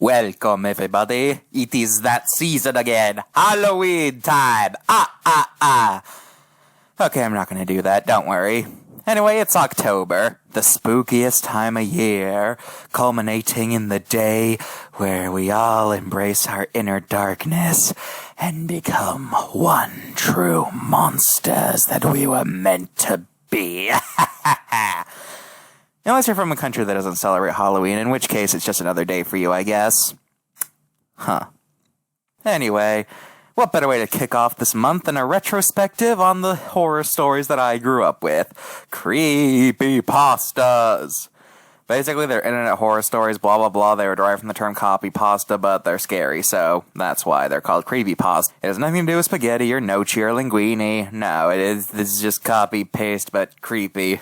Welcome everybody, it is that season again, Halloween time, Okay, I'm not gonna do that, don't worry. Anyway, it's October, the spookiest time of year, culminating in the day where we all embrace our inner darkness and become one true monsters that we were meant to be. Unless you're from a country that doesn't celebrate Halloween, in which case it's just another day for you, I guess. Anyway, what better way to kick off this month than a retrospective on the horror stories that I grew up with? Creepypastas! Basically, they're internet horror stories, blah blah blah. They were derived from the term copypasta, but they're scary, so that's why they're called creepypasta. It has nothing to do with spaghetti or noci or linguine. No, this is just copy-paste, but creepy.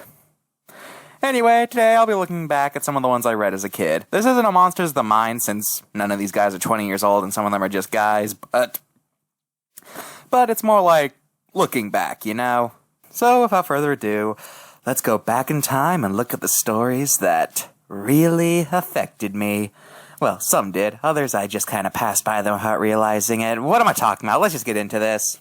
Anyway, today I'll be looking back at some of the ones I read as a kid. This isn't a Monsters of the Mind, since none of these guys are 20 years old and some of them are just guys, but it's more like looking back, you know? So, without further ado, let's go back in time and look at the stories that really affected me. Well, some did. Others I just kind of passed by them without realizing it. What am I talking about? Let's just get into this.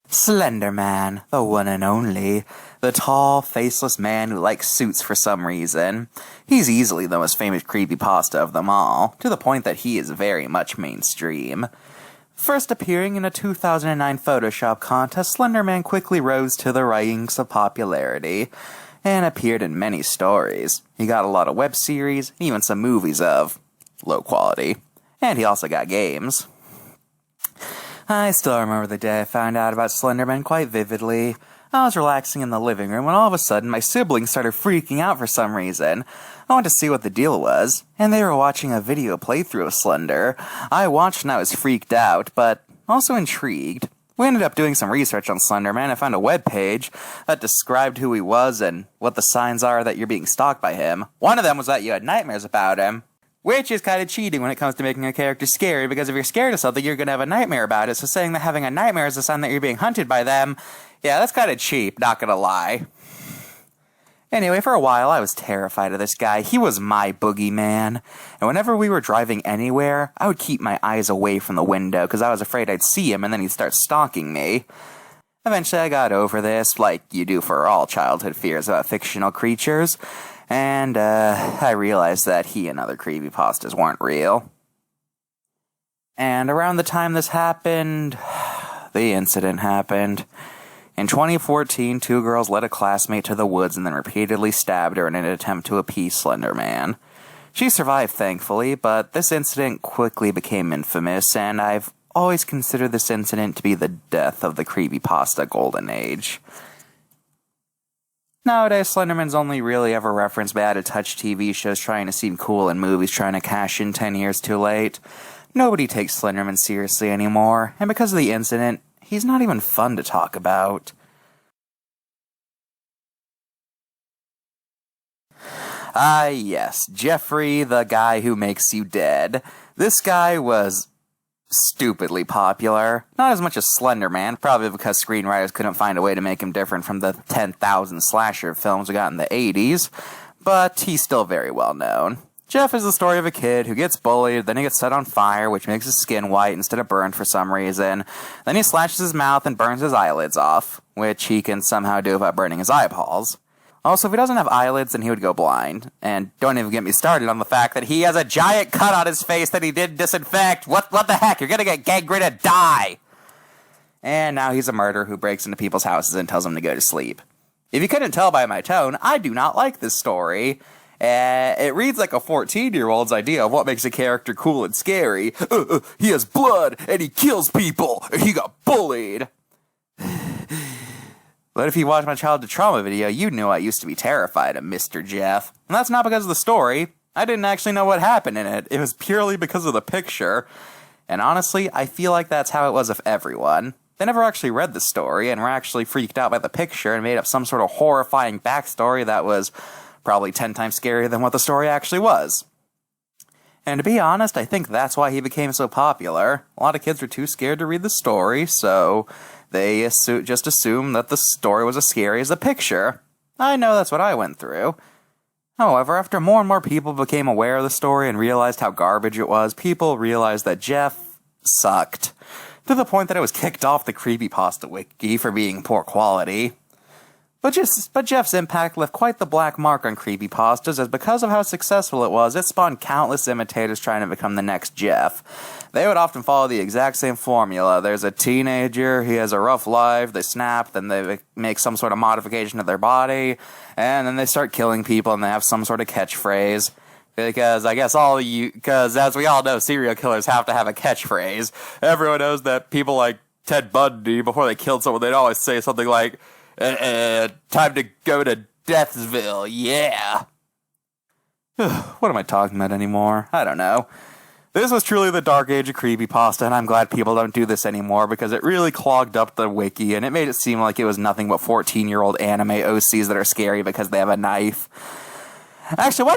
Slender Man, the one and only. The tall, faceless man who likes suits for some reason. He's easily the most famous creepypasta of them all, to the point that he is very much mainstream. First appearing in a 2009 Photoshop contest, Slender Man quickly rose to the ranks of popularity, and appeared in many stories. He got a lot of web series, and even some movies of low quality. And he also got games. I still remember the day I found out about Slender Man quite vividly. I was relaxing in the living room when all of a sudden my siblings started freaking out for some reason. I went to see what the deal was, and they were watching a video playthrough of Slender. I watched and I was freaked out, but also intrigued. We ended up doing some research on Slender Man and found a webpage that described who he was and what the signs are that you're being stalked by him. One of them was that you had nightmares about him. Which is kind of cheating when it comes to making a character scary, because if you're scared of something, you're going to have a nightmare about it, so saying that having a nightmare is a sign that you're being hunted by them, yeah, that's kind of cheap, not gonna lie. Anyway, for a while, I was terrified of this guy. He was my boogeyman, and whenever we were driving anywhere, I would keep my eyes away from the window, because I was afraid I'd see him, and then he'd start stalking me. Eventually, I got over this, like you do for all childhood fears about fictional creatures, and I realized that he and other creepypastas weren't real. And around the time this happened, the incident happened. In 2014, two girls led a classmate to the woods and then repeatedly stabbed her in an attempt to appease Slender Man. She survived, thankfully, but this incident quickly became infamous, and I've always considered this incident to be the death of the creepypasta golden age. Nowadays, Slenderman's only really ever referenced by out-of-touch TV shows trying to seem cool and movies trying to cash in 10 years too late. Nobody takes Slenderman seriously anymore, and because of the incident, he's not even fun to talk about. Ah, yes, Jeffrey, the guy who makes you dead. This guy was stupidly popular. Not as much as Slender Man, probably because screenwriters couldn't find a way to make him different from the 10,000 slasher films we got in the 80s, but he's still very well known. Jeff is the story of a kid who gets bullied, then he gets set on fire, which makes his skin white instead of burned for some reason. Then he slashes his mouth and burns his eyelids off, which he can somehow do without burning his eyeballs. Also, if he doesn't have eyelids, then he would go blind. And don't even get me started on the fact that he has a giant cut on his face that he didn't disinfect. What the heck? You're gonna get gangrened, die! And now he's a murderer who breaks into people's houses and tells them to go to sleep. If you couldn't tell by my tone, I do not like this story. It reads like a 14-year-old's idea of what makes a character cool and scary. He has blood, and he kills people, and he got bullied. But if you watched my childhood trauma video, you knew I used to be terrified of Mr.G. And that's not because of the story. I didn't actually know what happened in it. It was purely because of the picture. And honestly, I feel like that's how it was with everyone. They never actually read the story, and were actually freaked out by the picture, and made up some sort of horrifying backstory that was probably 10 times scarier than what the story actually was. And to be honest, I think that's why he became so popular. A lot of kids were too scared to read the story, so they just assumed that the story was as scary as the picture. I know that's what I went through. However, after more and more people became aware of the story and realized how garbage it was, people realized that Jeff sucked. To the point that it was kicked off the Creepypasta wiki for being poor quality. But Jeff's impact left quite the black mark on creepypastas, as because of how successful it was, it spawned countless imitators trying to become the next Jeff. They would often follow the exact same formula. There's a teenager, he has a rough life, they snap, then they make some sort of modification to their body, and then they start killing people and they have some sort of catchphrase. Because I guess because as we all know, serial killers have to have a catchphrase. Everyone knows that people like Ted Bundy, before they killed someone, they'd always say something like, time to go to Deathsville, yeah. What am I talking about anymore? I don't know. This was truly the dark age of creepypasta, and I'm glad people don't do this anymore, because it really clogged up the wiki, and it made it seem like it was nothing but 14-year-old anime OCs that are scary because they have a knife. Actually, why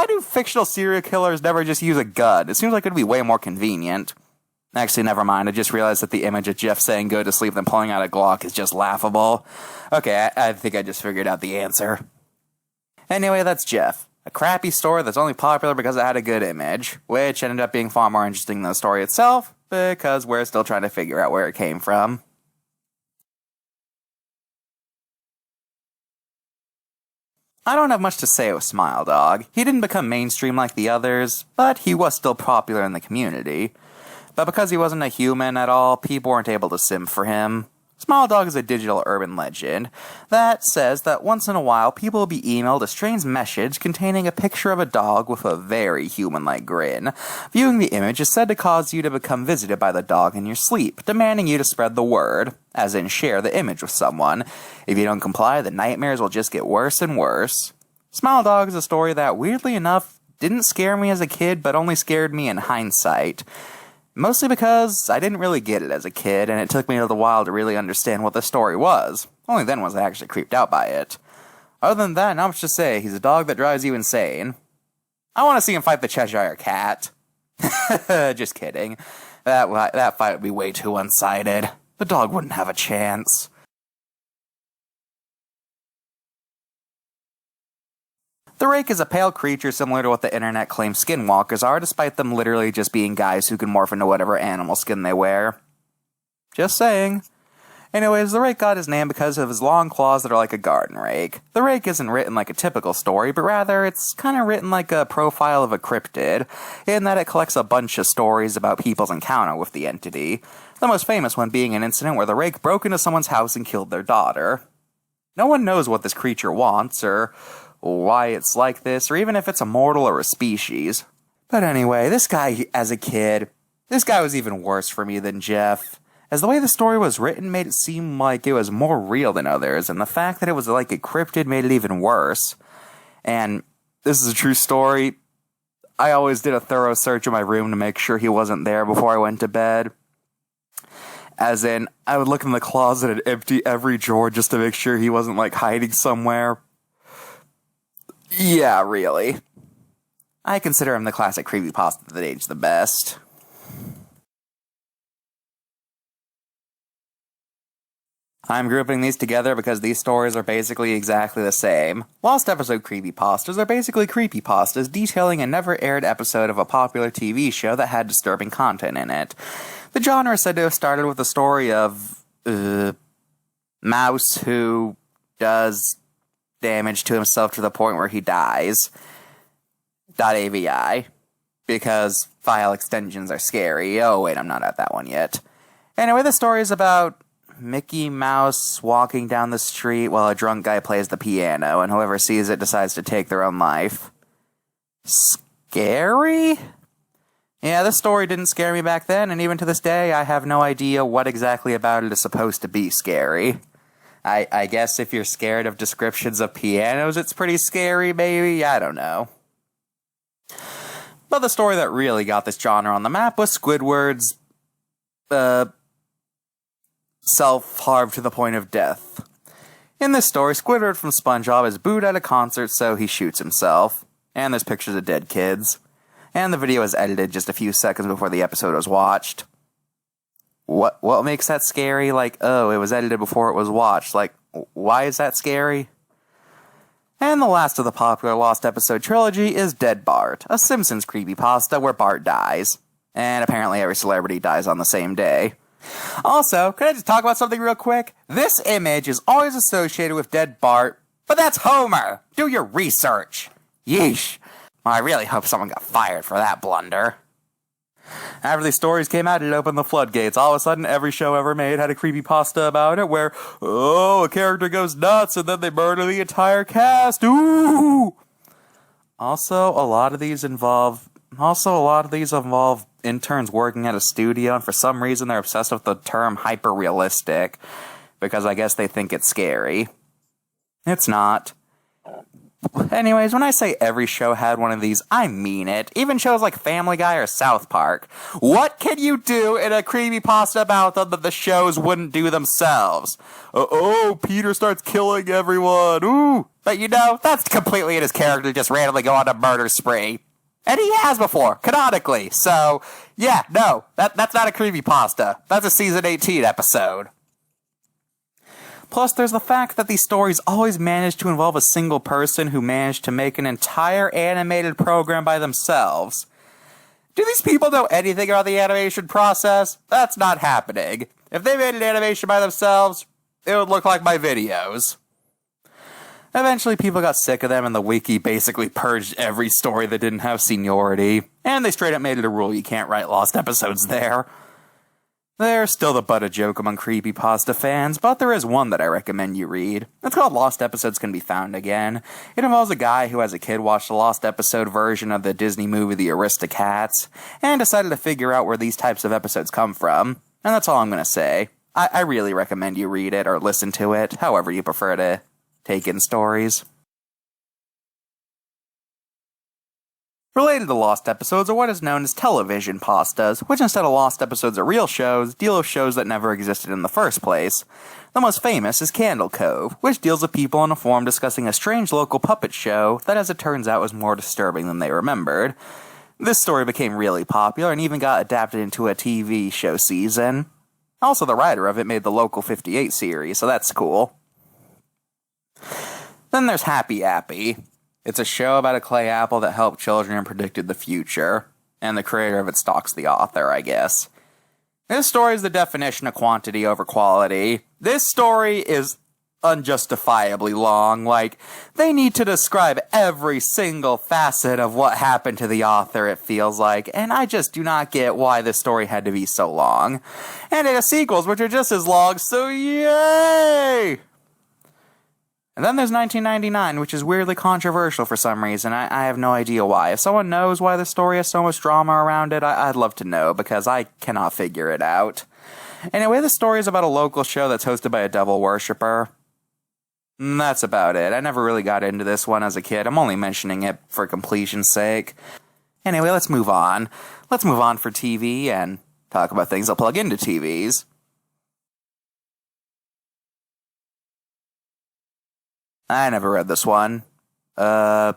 do fictional serial killers never just use a gun? It seems like it would be way more convenient. Actually, never mind. I just realized that the image of Jeff saying go to sleep then pulling out a Glock is just laughable. Okay, I think I just figured out the answer. Anyway, that's Jeff. A crappy story that's only popular because it had a good image, which ended up being far more interesting than the story itself, because we're still trying to figure out where it came from. I don't have much to say with Smile Dog. He didn't become mainstream like the others, but he was still popular in the community. But because he wasn't a human at all, people weren't able to sim for him. Smile Dog is a digital urban legend that says that once in a while people will be emailed a strange message containing a picture of a dog with a very human-like grin. Viewing the image is said to cause you to become visited by the dog in your sleep, demanding you to spread the word, as in share the image with someone. If you don't comply, the nightmares will just get worse and worse. Smile Dog is a story that, weirdly enough, didn't scare me as a kid, but only scared me in hindsight. Mostly because I didn't really get it as a kid, and it took me a little while to really understand what the story was. Only then was I actually creeped out by it. Other than that, not much to say. He's a dog that drives you insane. I want to see him fight the Cheshire Cat. Just kidding. That fight would be way too one-sided. The dog wouldn't have a chance. The Rake is a pale creature similar to what the internet claims skinwalkers are, despite them literally just being guys who can morph into whatever animal skin they wear. Just saying. Anyways, the Rake got his name because of his long claws that are like a garden rake. The Rake isn't written like a typical story, but rather it's kind of written like a profile of a cryptid, in that it collects a bunch of stories about people's encounter with the entity. The most famous one being an incident where the Rake broke into someone's house and killed their daughter. No one knows what this creature wants, or why it's like this, or even if it's a mortal or a species. But anyway, this guy, as a kid, this guy was even worse for me than Jeff, as the way the story was written made it seem like it was more real than others, and the fact that it was like a cryptid made it even worse. And this is a true story. I always did a thorough search of my room to make sure he wasn't there before I went to bed. As in, I would look in the closet and empty every drawer just to make sure he wasn't, like, hiding somewhere. Yeah, really. I consider him the classic creepypasta that aged the best. I'm grouping these together because these stories are basically exactly the same. Lost episode creepypastas are basically creepypastas detailing a never-aired episode of a popular TV show that had disturbing content in it. The genre is said to have started with the story of, mouse who does damage to himself to the point where he dies. .avi. Because file extensions are scary. Oh wait, I'm not at that one yet. Anyway, the story is about Mickey Mouse walking down the street while a drunk guy plays the piano, and whoever sees it decides to take their own life. Scary? Yeah, this story didn't scare me back then, and even to this day, I have no idea what exactly about it is supposed to be scary. I guess if you're scared of descriptions of pianos, it's pretty scary, maybe? I don't know. But the story that really got this genre on the map was Squidward's, self-harm to the point of death. In this story, Squidward from SpongeBob is booed at a concert, so he shoots himself. And there's pictures of dead kids. And the video is edited just a few seconds before the episode was watched. What makes that scary? Like, oh, it was edited before it was watched. Like, why is that scary? And the last of the popular Lost Episode trilogy is Dead Bart, a Simpsons creepypasta where Bart dies. And apparently every celebrity dies on the same day. Also, could I just talk about something real quick? This image is always associated with Dead Bart, but that's Homer! Do your research! Yeesh. Well, I really hope someone got fired for that blunder. After these stories came out, it opened the floodgates. All of a sudden, every show ever made had a creepypasta about it where, a character goes nuts and then they murder the entire cast. Ooh! Also, a lot of these involve interns working at a studio, and for some reason they're obsessed with the term hyper-realistic, because I guess they think it's scary. It's not. Anyways, when I say every show had one of these, I mean it. Even shows like Family Guy or South Park. What can you do in a creepypasta about them that the shows wouldn't do themselves? Peter starts killing everyone. Ooh. But you know, that's completely in his character to just randomly go on a murder spree. And he has before, canonically. So, yeah, no, that's not a creepypasta. That's a season 18 episode. Plus, there's the fact that these stories always manage to involve a single person who managed to make an entire animated program by themselves. Do these people know anything about the animation process? That's not happening. If they made an animation by themselves, it would look like my videos. Eventually, people got sick of them, and the wiki basically purged every story that didn't have seniority, and they straight up made it a rule you can't write lost episodes there. They're still the butt of joke among creepypasta fans, but there is one that I recommend you read. It's called Lost Episodes Can Be Found Again. It involves a guy who as a kid watched the Lost Episode version of the Disney movie The Aristocats, and decided to figure out where these types of episodes come from. And that's all I'm going to say. I really recommend you read it or listen to it, however you prefer to take in stories. Related to Lost Episodes are what is known as television pastas, which instead of Lost Episodes of real shows, deal with shows that never existed in the first place. The most famous is Candle Cove, which deals with people on a forum discussing a strange local puppet show that, as it turns out, was more disturbing than they remembered. This story became really popular and even got adapted into a TV show season. Also, the writer of it made the Local 58 series, so that's cool. Then there's Happy Appy. It's a show about a clay apple that helped children and predicted the future. And the creator of it stalks the author, I guess. This story is the definition of quantity over quality. This story is unjustifiably long. Like, they need to describe every single facet of what happened to the author, it feels like. And I just do not get why this story had to be so long. And it has sequels, which are just as long, so yay! And then there's 1999, which is weirdly controversial for some reason. I have no idea why. If someone knows why the story has so much drama around it, I'd love to know, because I cannot figure it out. Anyway, the story is about a local show that's hosted by a devil worshipper. And that's about it. I never really got into this one as a kid. I'm only mentioning it for completion's sake. Anyway, let's move on. Let's move on for TV and talk about things that plug into TVs. I never read this one. Haunted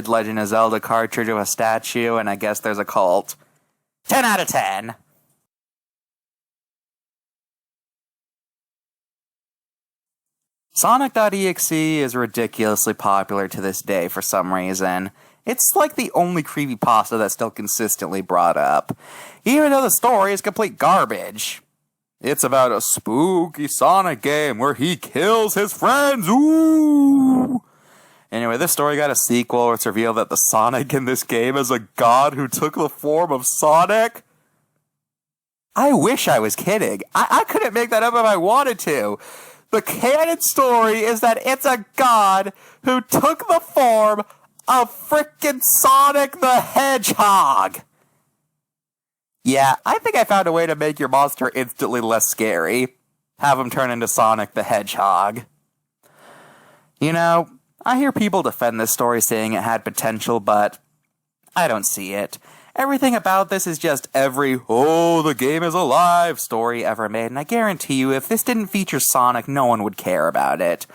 Legend of Zelda cartridge of a statue, and I guess there's a cult. 10 out of 10! Sonic.exe is ridiculously popular to this day for some reason. It's like the only creepypasta that's still consistently brought up, even though the story is complete garbage. It's about a spooky Sonic game where he kills his friends. Ooh! Anyway, this story got a sequel where it's revealed that the Sonic in this game is a god who took the form of Sonic. I wish I was kidding. I couldn't make that up if I wanted to. The canon story is that it's a god who took the form of frickin' Sonic the Hedgehog. Yeah, I think I found a way to make your monster instantly less scary. Have him turn into Sonic the Hedgehog. You know, I hear people defend this story saying it had potential, but I don't see it. Everything about this is just every, the game is alive story ever made, and I guarantee you if this didn't feature Sonic, no one would care about it.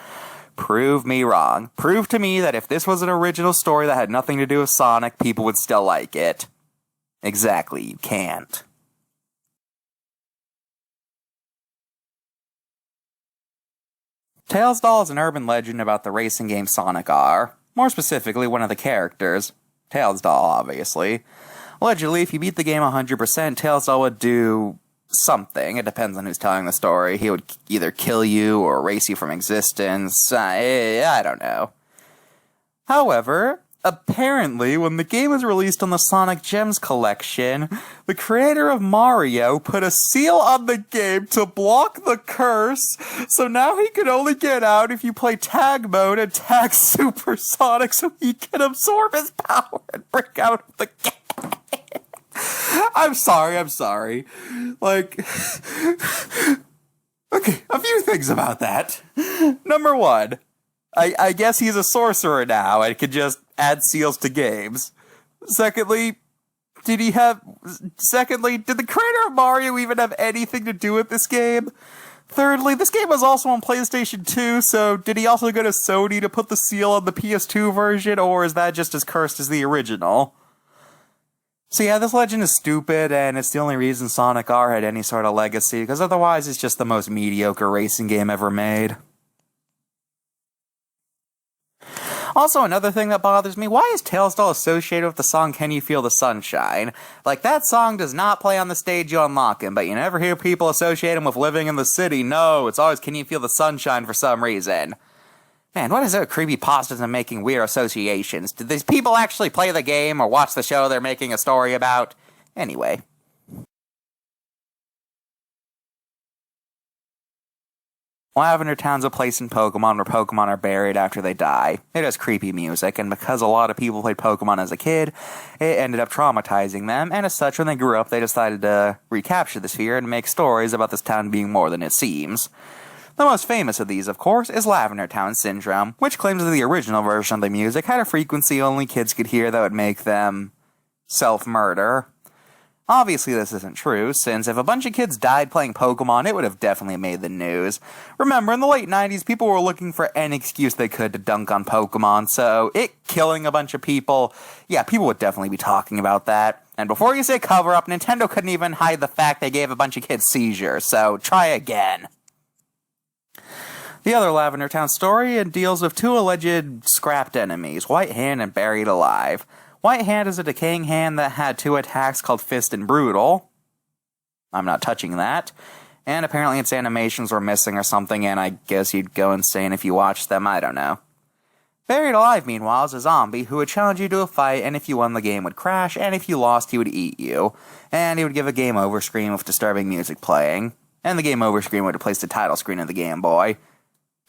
Prove me wrong. Prove to me that if this was an original story that had nothing to do with Sonic, people would still like it. Exactly, you can't. Tails Doll is an urban legend about the racing game Sonic R. More specifically, one of the characters. Tails Doll, obviously. Allegedly, if you beat the game 100%, Tails Doll would do something. It depends on who's telling the story. He would either kill you or erase you from existence. I don't know. However, apparently, when the game was released on the Sonic Gems collection, the creator of Mario put a seal on the game to block the curse, so now he can only get out if you play tag mode and tag Super Sonic so he can absorb his power and break out of the game. I'm sorry. Like, okay, a few things about that. Number one, I guess he's a sorcerer now and can just add seals to games. Secondly, did the creator of Mario even have anything to do with this game? Thirdly, this game was also on PlayStation 2, so did he also go to Sony to put the seal on the PS2 version, or is that just as cursed as the original? So yeah, this legend is stupid, and it's the only reason Sonic R had any sort of legacy, because otherwise it's just the most mediocre racing game ever made. Also, another thing that bothers me, why is Tails Doll associated with the song Can You Feel the Sunshine? Like, that song does not play on the stage you unlock him, but you never hear people associate him with living in the city. No, it's always Can You Feel the Sunshine for some reason. Man, what is it with creepypastas and making weird associations? Did these people actually play the game or watch the show they're making a story about? Anyway. Lavender Town's a place in Pokemon where Pokemon are buried after they die. It has creepy music, and because a lot of people played Pokemon as a kid, it ended up traumatizing them, and as such, when they grew up, they decided to recapture this fear and make stories about this town being more than it seems. The most famous of these, of course, is Lavender Town Syndrome, which claims that the original version of the music had a frequency only kids could hear that would make them self-murder. Obviously this isn't true, since if a bunch of kids died playing Pokemon, it would have definitely made the news. Remember, in the late 90s, people were looking for any excuse they could to dunk on Pokemon, so it killing a bunch of people, yeah, people would definitely be talking about that. And before you say cover-up, Nintendo couldn't even hide the fact they gave a bunch of kids seizures, so try again. The other Lavender Town story deals with two alleged scrapped enemies, White Hand and Buried Alive. White Hand is a decaying hand that had two attacks called Fist and Brutal. I'm not touching that. And apparently its animations were missing or something, and I guess you'd go insane if you watched them, I don't know. Buried Alive, meanwhile, is a zombie who would challenge you to a fight, and if you won the game would crash, and if you lost he would eat you. And he would give a game over screen with disturbing music playing. And the game over screen would replace the title screen of the Game Boy.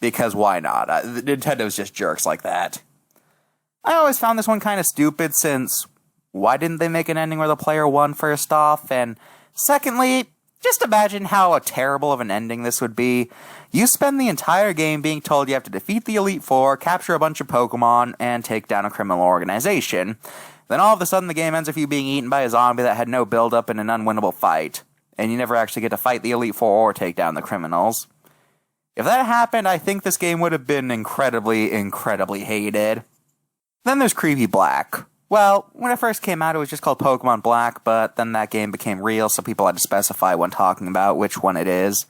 Because why not? Nintendo's just jerks like that. I always found this one kind of stupid, since why didn't they make an ending where the player won first off? And secondly, just imagine how terrible of an ending this would be. You spend the entire game being told you have to defeat the Elite Four, capture a bunch of Pokemon, and take down a criminal organization. Then all of a sudden the game ends with you being eaten by a zombie that had no build-up in an unwinnable fight. And you never actually get to fight the Elite Four or take down the criminals. If that happened, I think this game would have been incredibly, incredibly hated. Then there's Creepy Black. Well, when it first came out, it was just called Pokemon Black, but then that game became real, so people had to specify when talking about which one it is.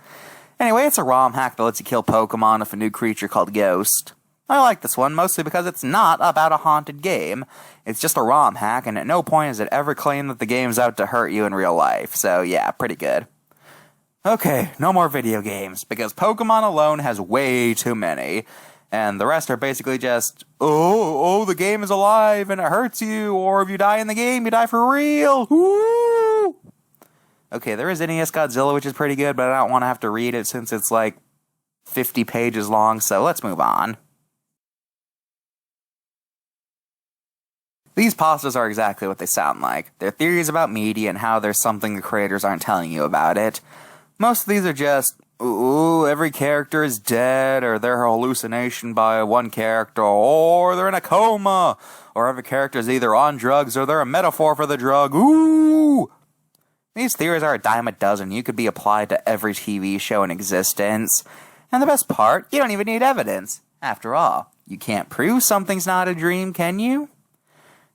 Anyway, it's a ROM hack that lets you kill Pokemon with a new creature called Ghost. I like this one, mostly because it's not about a haunted game. It's just a ROM hack, and at no point has it ever claimed that the game's out to hurt you in real life, so yeah, pretty good. Okay, no more video games, because Pokemon alone has way too many, and the rest are basically just, the game is alive and it hurts you, or if you die in the game, you die for real, woo! Okay, there is NES Godzilla, which is pretty good, but I don't want to have to read it since it's like 50 pages long, so let's move on. These pastas are exactly what they sound like. They're theories about media and how there's something the creators aren't telling you about it. Most of these are just, every character is dead, or they're a hallucination by one character, or they're in a coma, or every character is either on drugs or they're a metaphor for the drug, These theories are a dime a dozen. You could be applied to every TV show in existence. And the best part, you don't even need evidence. After all, you can't prove something's not a dream, can you?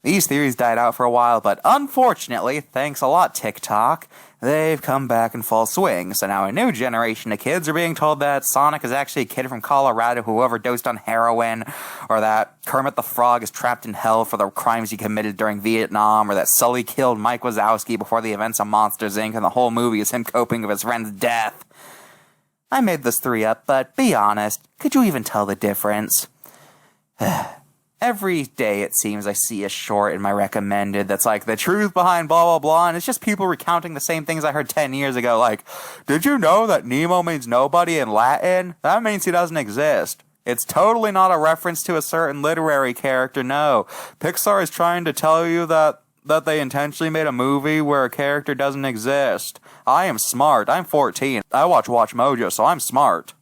These theories died out for a while, but unfortunately, thanks a lot TikTok, they've come back in full swing. So now a new generation of kids are being told that Sonic is actually a kid from Colorado who overdosed on heroin, or that Kermit the Frog is trapped in hell for the crimes he committed during Vietnam, or that Sully killed Mike Wazowski before the events of Monsters, Inc., and the whole movie is him coping with his friend's death. I made this theory up, but be honest, could you even tell the difference? Every day, it seems, I see a short in my recommended that's like, the truth behind blah blah blah, and it's just people recounting the same things I heard 10 years ago, like, did you know that Nemo means nobody in Latin? That means he doesn't exist. It's totally not a reference to a certain literary character, no. Pixar is trying to tell you that they intentionally made a movie where a character doesn't exist. I am smart. I'm 14. I watch Mojo, so I'm smart.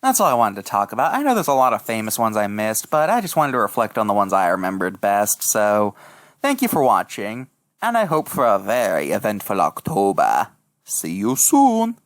That's all I wanted to talk about. I know there's a lot of famous ones I missed, but I just wanted to reflect on the ones I remembered best, so thank you for watching, and I hope for a very eventful October. See you soon.